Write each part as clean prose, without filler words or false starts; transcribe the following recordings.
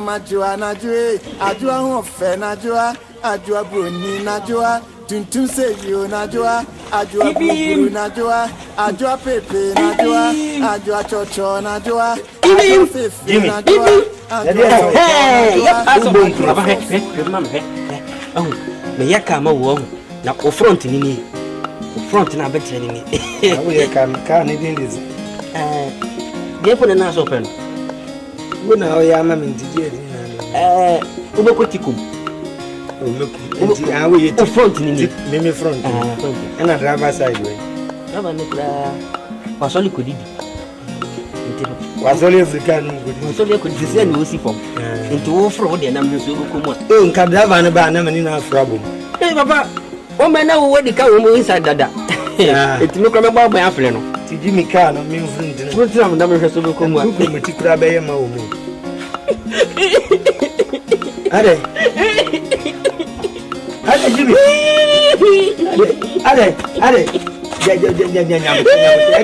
majua najue ajua ho fe najua ajua broni najua tuntun se yo najua ajua buru najua ajua pepe najua ajua chocho najua ajua fefe najua me yaka ma wo na o front ni front na betre ni wo yaka ka ni din dis dia pone na so pen wo na o ya ma me ndidi na ubekutikum Enti awo yeti front ni me front na driver side we driver ni kura wasoli kodidi wasoli african kodidi wasoli kodidi se ni osi fom enti wo fro de na me so ko nka driver ne ba na mani na afrabo papa o me na wo di ka wo mo inside dada enti me ko me ba afle no ti Jimmy car no me front ne front na me hwe so ko mu ko me ti kura be ye ma wo me Ade Jimmy. Ade.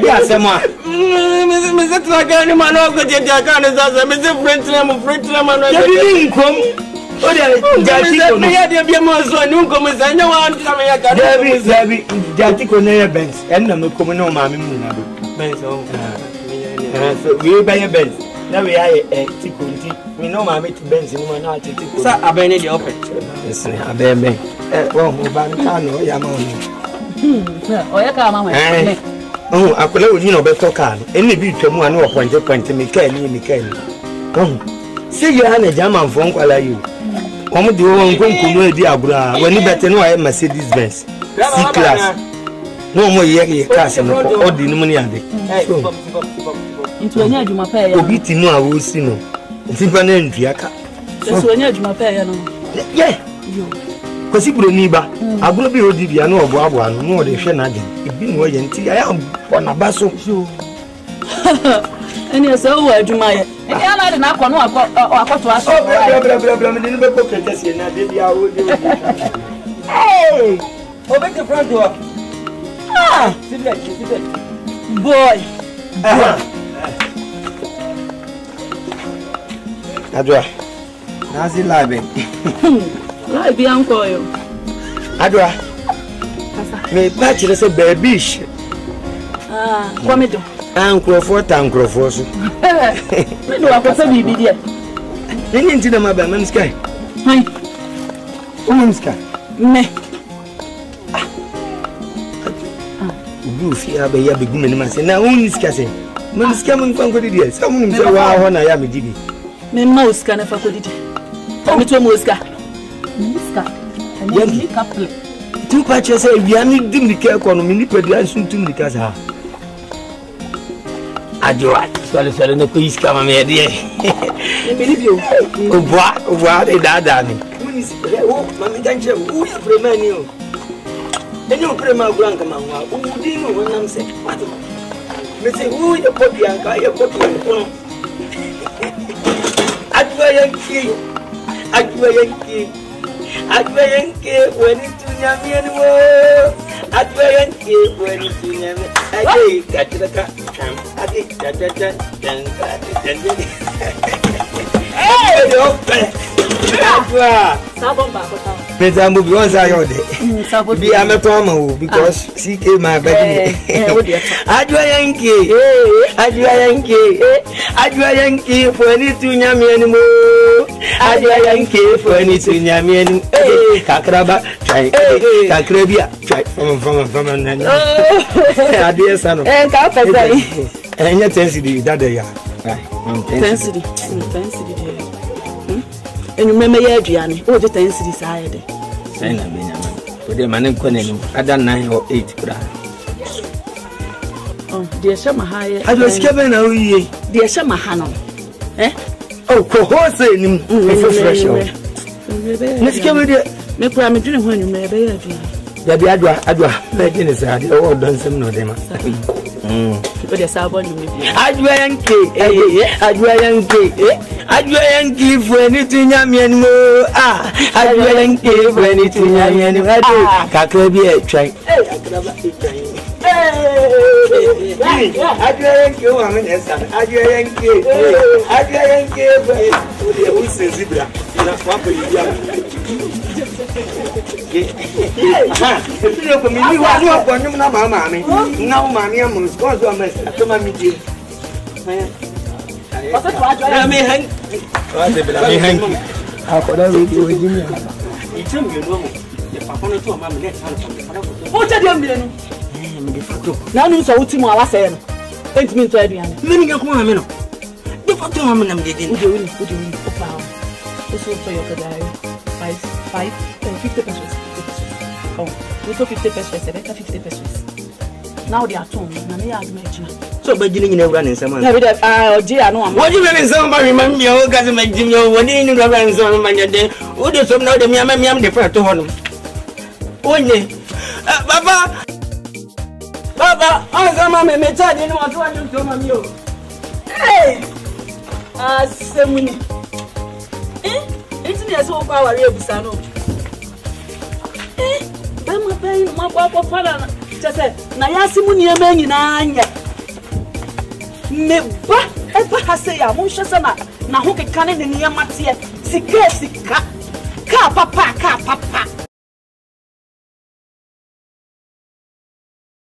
Ya asema. Me se traga ni mano ko je ja kan za me se front na mano. Ya bi nkom. O de jati ko no. Ya de bi mo so ni nkom za nya wa nta me ya ka. Dabi jati ko na ya Benz. En na me ko na ma me mu na do. Benz o. So we buy a Benz. Na we aye tikonti. Me no ma me ti Benz ni ma na ti ko. Sa abene de open. Yes, abeme. Wo mo ban ka no ya ma oni. O ya ka ma we. Akola oni no be to ka no. Eni bi twamu ane wo point me ka ni. Se ya na jama mfo nkwala yi. Omo de wo nkonkunu edi agura. Wani bete no aye Mercedes Benz. C class. No mo ye class no ko odi ni mu ni ade. Nti anya adwuma pa ya. Obi ti no a wo si no. Nti pa na ndua ka. So anya adwuma pa ya no. Ye. Kwasi broni ba. Aguro bi odi bia na obo abo anu no de hwe na ade. Ebi no ye nti aya bona baso. Eni so wo adwuma ye. Eni ala de na akọ no akoto aso. Bla me de be ko kentesi na de bia wo de. Hey! Obe the front door. Sit back. Boy. Adwa. Nazi live. Live yanko yo. Adwa. Me ba chire se babish. Komedo. Nkrofo so. Me do akosa bibi dia. Nini nti na maba man sky. Hai. Sky. Me. Ubu fi abe ya be gumeni ma se na sky se. Man sky man kwan ko dia. Sa mun se wa ho na ya me dibi. Me ma uska na fa ko didi. Me to mo uska. Uska. Ani couple. Tu pa che se wi mi dim ni ke ko no mi ni pedi an sun tum ni ka sa. Adwa. Sole no ko iska ma me de. Me ni bio. Oboa de dada ni. O mami danche o ya premani o. Enyo prema granka manwa. O di no wonam se. Pato. Me se o ya popi anka ya popi ko. Adwa yanki wani tunyamien wo. Adwa yanki wani tunyamien. Ade katraka kam. Ade tata. Hey, open. Adwa. Sabon ba ko tawo. Pesa mo bi won sa yo de. Sabon Bi ameto ma wo because CK my baby. Adwa yanki for ni tunyamien mo. Adwa yanki for ni tunyamien. Kakraba try. Kakrabia try. From na. Adwa sa no. Ka pesa yi. Enya tensity dada ya. Tensity. Enyu meme ya aduane. O je tensity sa ya de. Sai na me nyama. O de manen ko ne no. Ada 9 or 8 kura. De shama ha ye. Adwa skebe na uye. De shama ha no. Oh, ko hose ni fresh. Ne skebe de me kura me dwene ho enyu me be ya aduane. Da bi adwa. Me de ne sa de o don sem no de ma. O de sa bon me bi. Adwa yanki for ni tunyamien mo. Adwa yanki for ni tunyamien mo. Ade kakra bi e twan. Akraba e twan. Adrian, you are my son. Adrian, who says Zebra? Now you saw Timo, I was saying, thank me to Adrian. Many young women. The photo I'm getting. Would you this will for your diary 5 and 50 pesos. Oh, we took 50 pesos, 50 pesos. Now they are two, and they are mentioned. So, beginning in a running someone. Dear, I know. What do you mean? Somebody remember your cousin, my Jimmy, when you run on my day? Who does some know the Miam defer to him? One day, Baba, I'm a method in what you told me. Hey, Semini. It's near so far away, Busano. Bama pay my papa father. Just said, Nayasimuni, a man in Anya. Never ever has say, I'm Mushasana. Now, who can in the near Matia? Sika, car, papa.